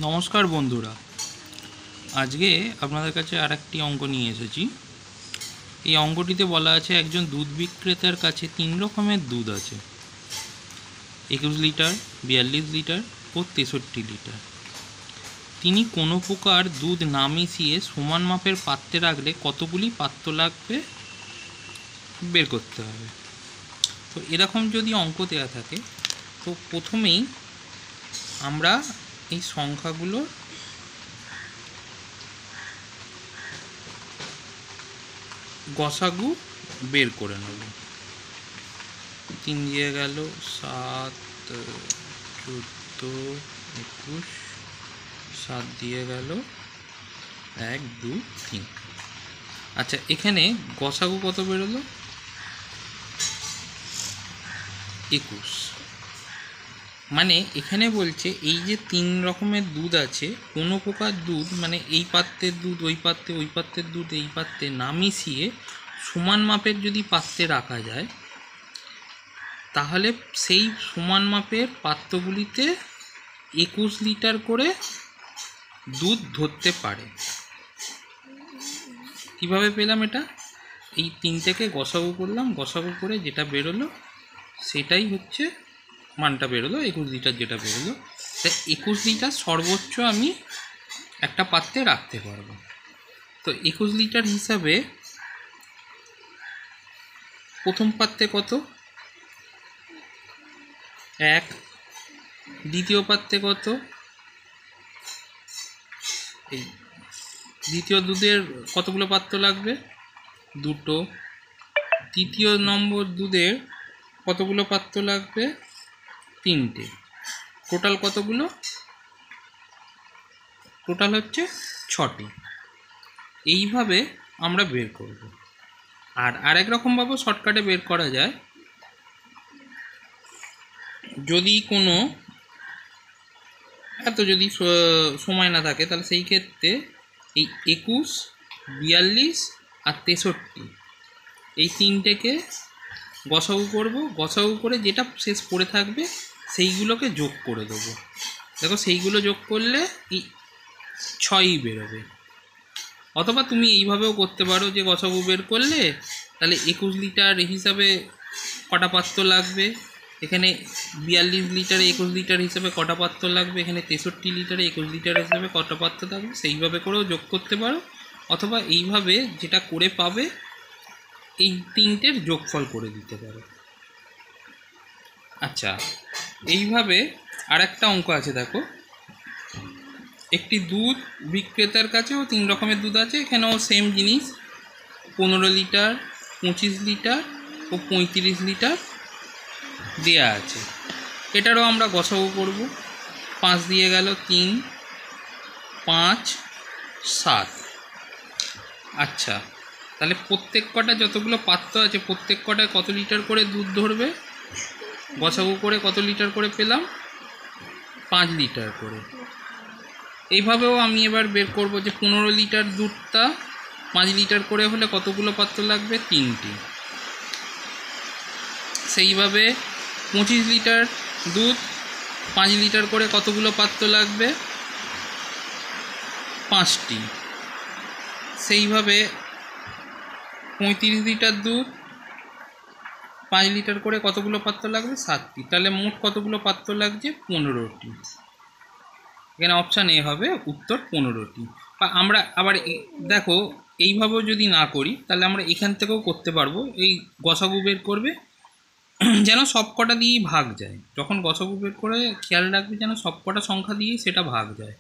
নমস্কার বন্ধুরা, আজকে আপনাদের কাছে আরেকটি অঙ্ক নিয়ে এসেছি। এই অঙ্কটিতে বলা আছে একজন দুধ বিক্রেতার কাছে 3 রকমের দুধ আছে, 21 লিটার, 42 লিটার ও 63 লিটার। তিনি কোনো প্রকার দুধ না মিশিয়ে সমান মাপের পাত্রে রাখলে কতগুলি পাত্র লাগবে বের করতে হবে। তো এরকম যদি অঙ্ক দেওয়া থাকে তো প্রথমেই আমরা এই সংখ্যাগুলো গসাগু বের করে নেব। 3 দিয়ে গেল 7, 14, 21, 7 দিয়ে গেল 1, 2, 3। আচ্ছা, এখানে গসাগু কত বেরোলো? 21। মানে এখানে বলছে এই যে 3 রকমের দুধ আছে, কোনো প্রকার দুধ মানে এই পাত্রের দুধ ওই পাত্রে, ওই পাত্রের দুধ এই পাত্রে না মিশিয়ে সমান মাপের যদি পাত্রে রাখা যায়, তাহলে সেই সমান মাপের পাত্রগুলিতে 21 লিটার করে দুধ ধরতে পারে। কিভাবে পেলাম এটা? এই 3 থেকে গসাগু করলাম, গসাগু করে যেটা বেরোলো সেটাই হচ্ছে মানটা বেরোলো, 21 লিটার যেটা বেরোলো। তাই 21 লিটার সর্বোচ্চ আমি একটা পাত্রে রাখতে পারবো। তো 21 লিটার হিসাবে প্রথম পাত্রে কত? 1। দ্বিতীয় পাত্রে কত? এই দ্বিতীয় দুধের কতগুলো পাত্র লাগবে? 2টো। তৃতীয় নম্বর দুধের কতগুলো পাত্র লাগবে? 3টে। টোটাল কতগুলো? টোটাল হচ্ছে 6টি। এইভাবে আমরা বের করব। আর আরেক রকমভাবে শর্টকাটে বের করা যায়, যদি কোনো যদি সময় না থাকে তাহলে সেই ক্ষেত্রে এই 21, 42 আর 63 এই 3টেকে গসাগু করব। গসাগু করে যেটা শেষ পড়ে থাকবে সেইগুলোকে যোগ করে দেবো। দেখো, সেইগুলো যোগ করলে এই 6ই বেরোবে। অথবা তুমি এইভাবেও করতে পারো যে গসাগু বের করলে তাহলে 21 লিটার হিসাবে কটা পাত্র লাগবে, এখানে 42 লিটারে 21 লিটার হিসাবে কটা পাত্র লাগবে, এখানে 63 লিটারে 21 লিটার হিসাবে কটা পাত্র থাকবে, সেইভাবে করেও যোগ করতে পারো। অথবা এইভাবে যেটা করে পাবে এই 3টের যোগফল করে দিতে পারো। আচ্ছা, এইভাবে আরেকটা অঙ্ক আছে, দেখো। একটি দুধ বিক্রেতার কাছেও 3 রকমের দুধ আছে, এখানেও সেম জিনিস, 15 লিটার, 25 লিটার ও 35 লিটার দেয়া আছে। এটারও আমরা গসাগু করব। 5 দিয়ে গেল 3, 5, 7। আচ্ছা, তাহলে প্রত্যেক কটা যতগুলো পাত্র আছে প্রত্যেক কটায় কত লিটার করে দুধ ধরবে? গসাগু করে কত লিটার করে পেলাম? 5 লিটার করে। এইভাবেও আমি এবার বের করব যে 15 লিটার দুধটা 5 লিটার করে হলে কতগুলো পাত্র লাগবে? 3টি। সেইভাবে 25 লিটার দুধ 5 লিটার করে কতগুলো পাত্র লাগবে? 5টি। সেইভাবে 35 লিটার দুধ 5 লিটার করে কতগুলো পাত্র লাগবে? 7টি। তাহলে মোট কতগুলো পাত্র লাগছে? 15টি। এখানে অপশান এ হবে উত্তর, 15টি। বা আমরা আবার দেখো, এইভাবেও যদি না করি তাহলে আমরা এখান থেকেও করতে পারবো। এই গসাগু বের করবে যেন সব কটা দিয়েই ভাগ যায়। যখন গসাগু বের করে খেয়াল রাখবে যেন সব কটা সংখ্যা দিয়েই সেটা ভাগ যায়।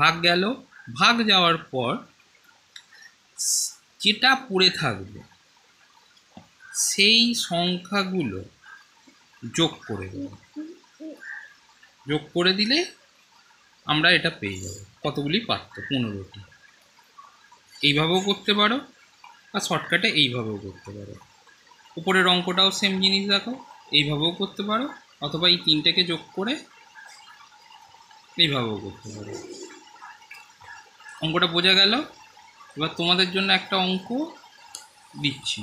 ভাগ গেল, ভাগ যাওয়ার পর যেটা পড়ে থাকবে সেই সংখ্যাগুলো যোগ করে দেব। যোগ করে দিলে আমরা এটা পেয়ে যাব কতগুলি পাত্র? 15টি। এইভাবেও করতে পারো, আর শর্টকাটে এইভাবেও করতে পারো। উপরের অঙ্কটাও সেম জিনিস দেখো, এইভাবেও করতে পারো, অথবা এই 3টেকে যোগ করে এইভাবেও করতে পারো। অঙ্কটা বোঝা গেল? এবার তোমাদের জন্য একটা অঙ্ক দিচ্ছি।